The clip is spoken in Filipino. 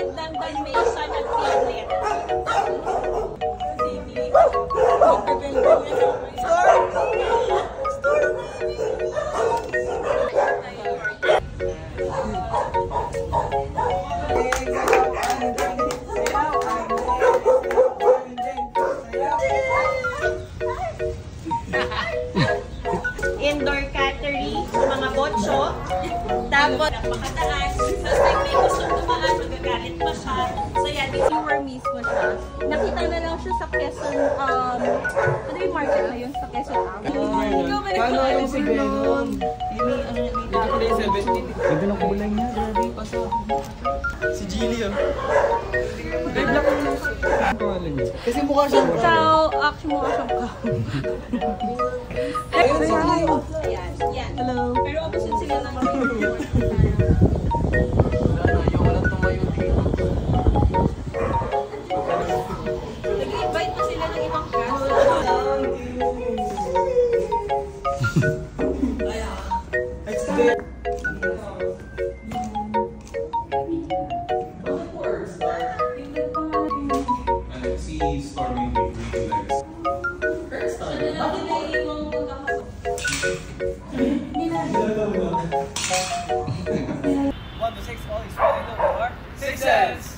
lingkod ng Dalmatian at Piolet. Indoor cattery, mga botso. Tapos, makataas. Tapos, may gustong tumaan, magagalit pa siya. So, yan, viewer mismo siya. Nakita na lang siya sa Quezon, ano yung market na yun? Sa Quezon Ave. Paano yung si Venom? Ganda ng kulay niya, grabe. Si Gilly, oh. Black mo kasi mukha siyang Chow, actually mukha siyang cow. ayun si Gilly. Yan, yan. Hello. Pero opposite sila naman. Ayaw ko lang tumayo dito. Nag-invite pa sila ng ibang cast. Storming with 3 legs. Bakit naiiwang magkakasok? 1 to 6, all is ready to war. 6 cents!